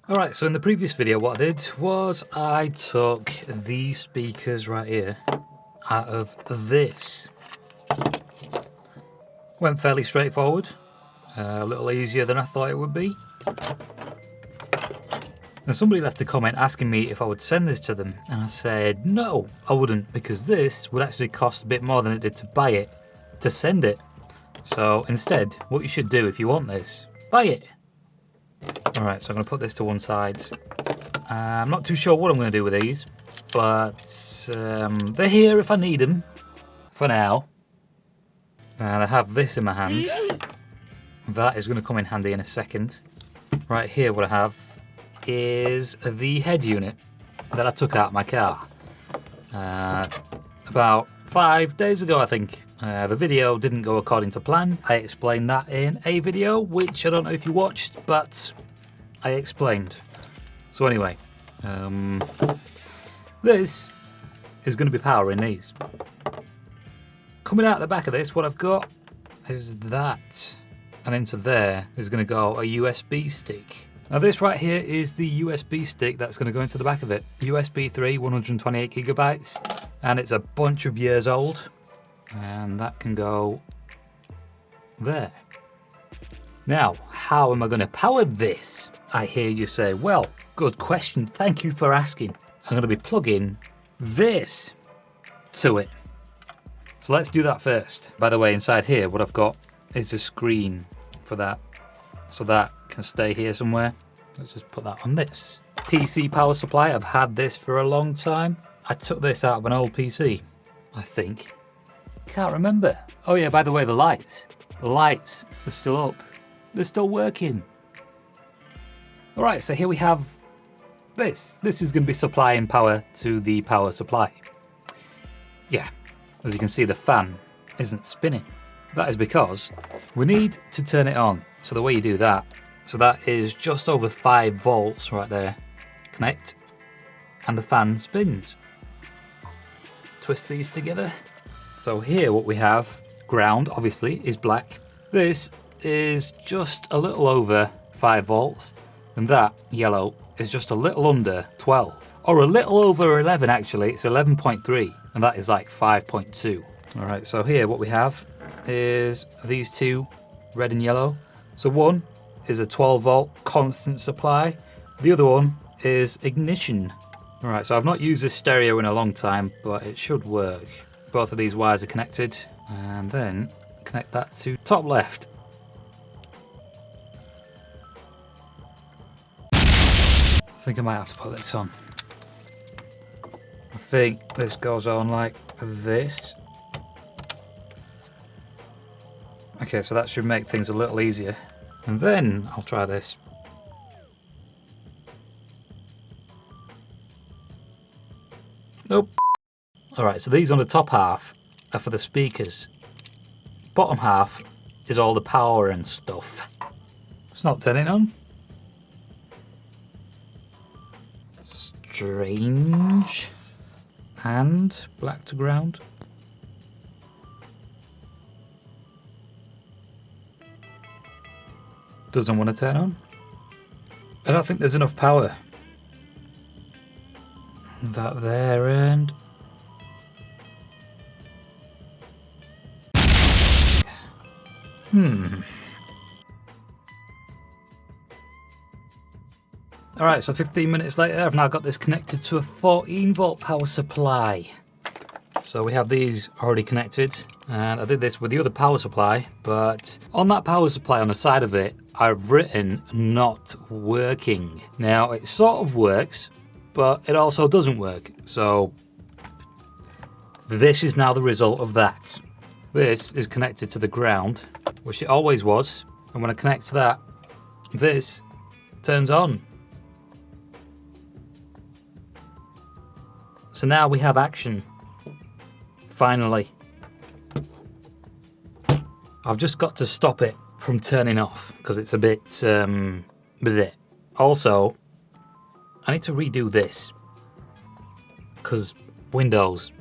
Alright, so in the previous video what I did was I took these speakers right here out of this. Went fairly straightforward, a little easier than I thought it would be. And somebody left a comment asking me if I would send this to them, and I said no, I wouldn't, because this would actually cost a bit more than it did to buy it, to send it. So instead, what you should do if you want this, buy it. Alright, so I'm going to put this to one side. I'm not too sure what I'm going to do with these, but they're here if I need them, for now. And I have this in my hand. That is going to come in handy in a second. Right here what I have is the head unit that I took out of my car. About 5 days ago, I think. The video didn't go according to plan. I explained that in a video, which I don't know if you watched, but I explained. So anyway, this is going to be powering these. Coming out the back of this, what I've got is that. And into there is going to go a USB stick. Now this right here is the USB stick that's going to go into the back of it. USB 3, 128 gigabytes, and it's a bunch of years old. And that can go there. Now, how am I going to power this? I hear you say, well, good question, thank you for asking. I'm going to be plugging this to it. So let's do that first. By the way, inside here, what I've got is a screen for that. So that can stay here somewhere. Let's just put that on this. PC power supply, I've had this for a long time. I took this out of an old PC, I think. Can't remember. Oh yeah, by the way, the lights are still up. They're still working. Alright, so here we have this. This is going to be supplying power to the power supply. Yeah, as you can see, the fan isn't spinning. That is because we need to turn it on. So the way you do that, so that is just over 5 volts right there. Connect, and the fan spins. Twist these together. So here what we have, ground obviously is black. This is just a little over 5 volts, and that yellow is just a little under 12, or a little over 11 actually. It's 11.3, and that is like 5.2. Alright, so here what we have is these two, red and yellow. So one is a 12 volt constant supply, the other one is ignition. Alright, so I've not used this stereo in a long time, but it should work. Both of these wires are connected, and then connect that to top left. I think I might have to put this on. I think this goes on like this. Okay, so that should make things a little easier. And then I'll try this. Nope. Alright, so these on the top half are for the speakers. Bottom half is all the power and stuff. It's not turning on. Strange. And black to ground. Doesn't want to turn on. I don't think there's enough power. That there, and Alright, so 15 minutes later, I've now got this connected to a 14 volt power supply. So we have these already connected, and I did this with the other power supply, but on that power supply on the side of it, I've written not working. Now, it sort of works, but it also doesn't work. So this is now the result of that. This is connected to the ground, which it always was. And when I connect to that, this turns on. So now we have action. Finally. I've just got to stop it from turning off because it's a bit bleh. Also, I need to redo this because Windows,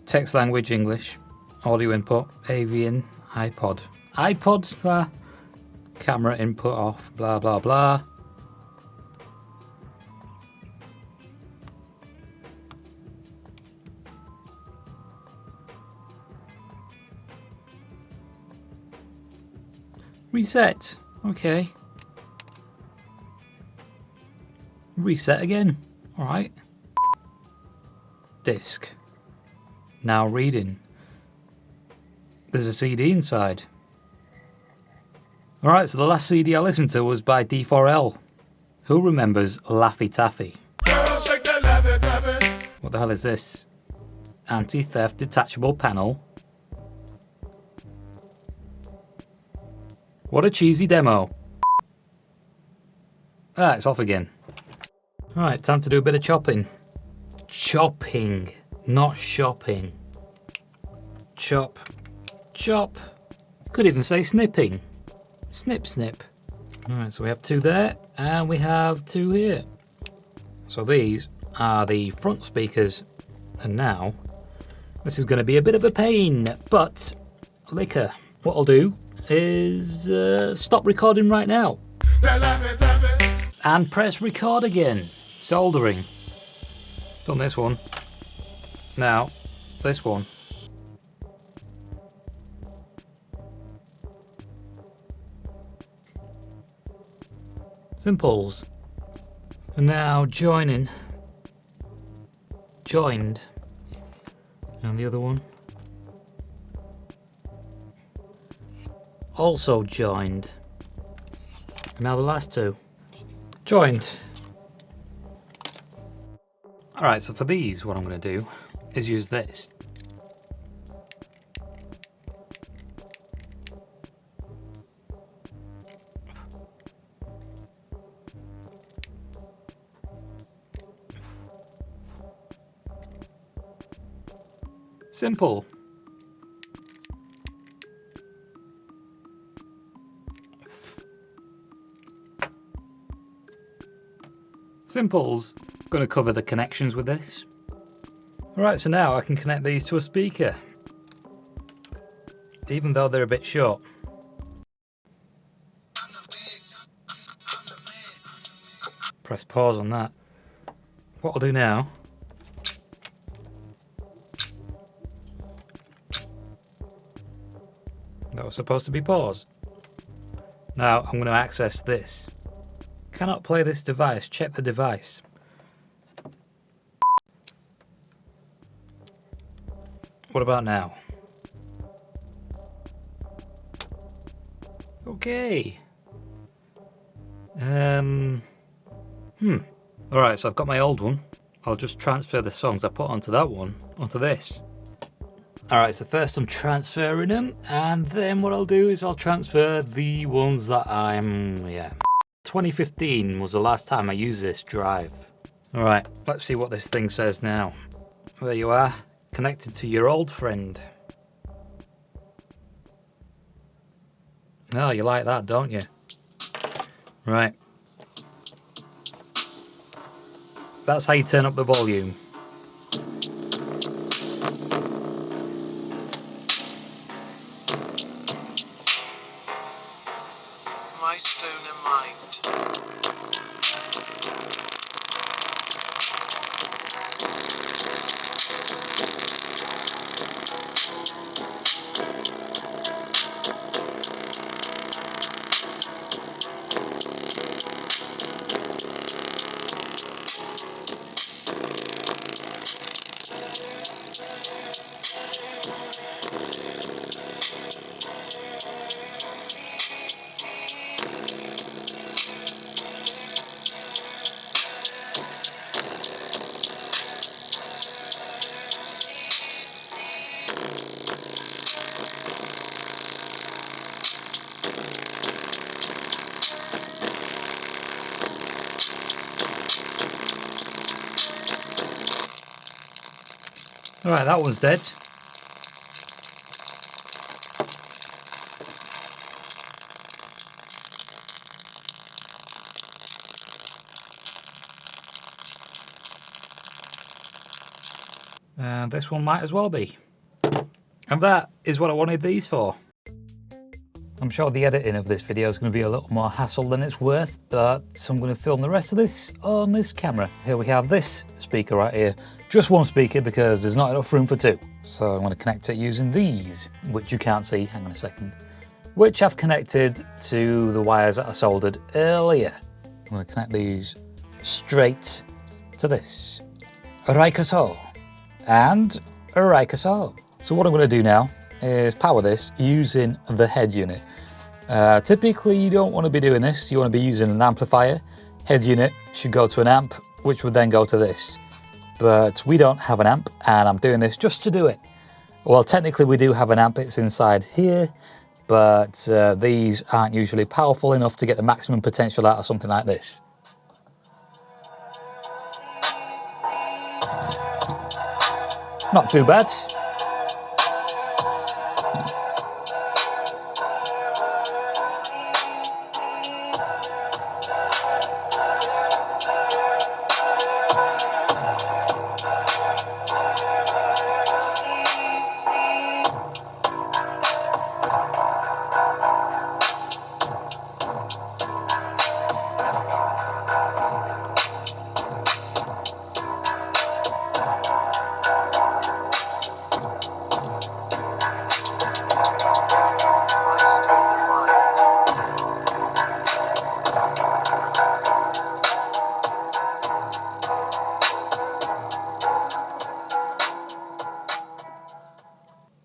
text language English, audio input, avian, iPod, camera input off, blah blah blah. Reset. Okay. Reset again. Alright. Disc. Now reading. There's a CD inside. Alright, so the last CD I listened to was by D4L. Who remembers Laffy Taffy? What the hell is this? Anti-theft detachable panel. What a cheesy demo. Ah, it's off again. Alright, time to do a bit of chopping. Chopping, not shopping. Chop, chop. Could even say snipping. Snip, snip. Alright, so we have 2 there, and we have 2 here. So these are the front speakers, and now this is going to be a bit of a pain, but liquor. What I'll do is stop recording right now and press record again. Soldering. Done this one. Now this one. Simples. And now joining. Joined. And the other one. Also joined. And now the last 2. Joined. Alright, so for these, what I'm going to do is use this. Simple. Simple's going to cover the connections with this. Alright, so now I can connect these to a speaker, even though they're a bit short. Press pause on that. What I'll do now that was supposed to be paused. Now I'm going to access this. Cannot play this device. Check the device. What about now? Okay. Alright, so I've got my old one. I'll just transfer the songs I put onto that one onto this. Alright, so first I'm transferring them, and then what I'll do is I'll transfer the ones that 2015 was the last time I used this drive. Alright, let's see what this thing says now. There you are, connected to your old friend. Oh, you like that, don't you? Right. That's how you turn up the volume. MyStonerMind. Alright, that one's dead. And this one might as well be. And that is what I wanted these for. I'm sure the editing of this video is going to be a little more hassle than it's worth, but I'm going to film the rest of this on this camera. Here we have this speaker right here. Just one speaker because there's not enough room for 2. So I'm going to connect it using these, which you can't see. Hang on a second. which I've connected to the wires that I soldered earlier. I'm going to connect these straight to this. Like so. And like so. So what I'm going to do now is power this using the head unit. Typically you don't want to be doing this, you want to be using an amplifier. Head unit should go to an amp, which would then go to this. But we don't have an amp, and I'm doing this just to do it. Well, technically we do have an amp, it's inside here, but these aren't usually powerful enough to get the maximum potential out of something like this. Not too bad.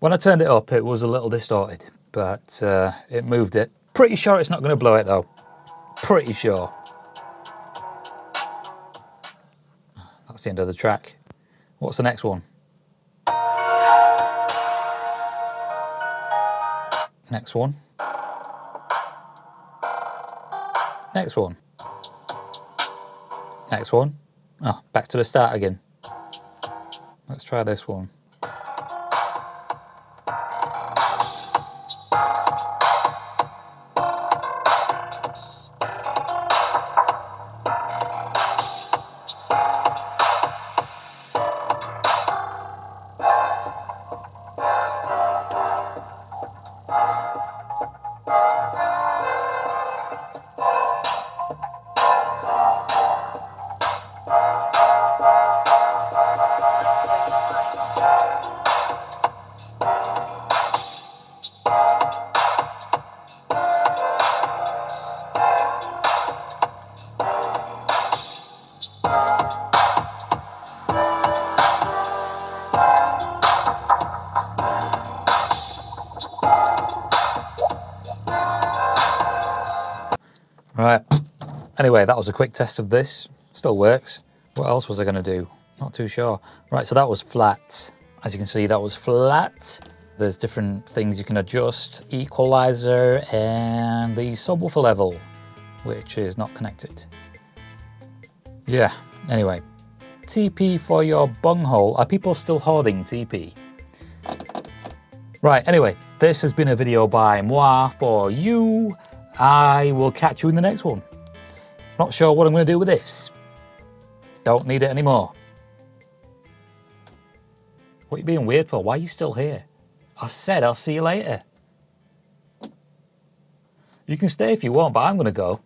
When I turned it up, it was a little distorted, but it moved it. Pretty sure it's not going to blow it though. Pretty sure. That's the end of the track. What's the next one? Next one. Next one. Next one. Oh, back to the start again. Let's try this one. Right, anyway, that was a quick test of this. Still works. What else was I going to do? Not too sure. Right, so that was flat. As you can see, that was flat. There's different things you can adjust. Equalizer and the subwoofer level, which is not connected. Yeah, anyway. TP for your bunghole. Are people still hoarding TP? Right, anyway, this has been a video by moi for you. I will catch you in the next one. Not sure what I'm going to do with this. Don't need it anymore. What are you being weird for? Why are you still here? I said I'll see you later. You can stay if you want, but I'm going to go.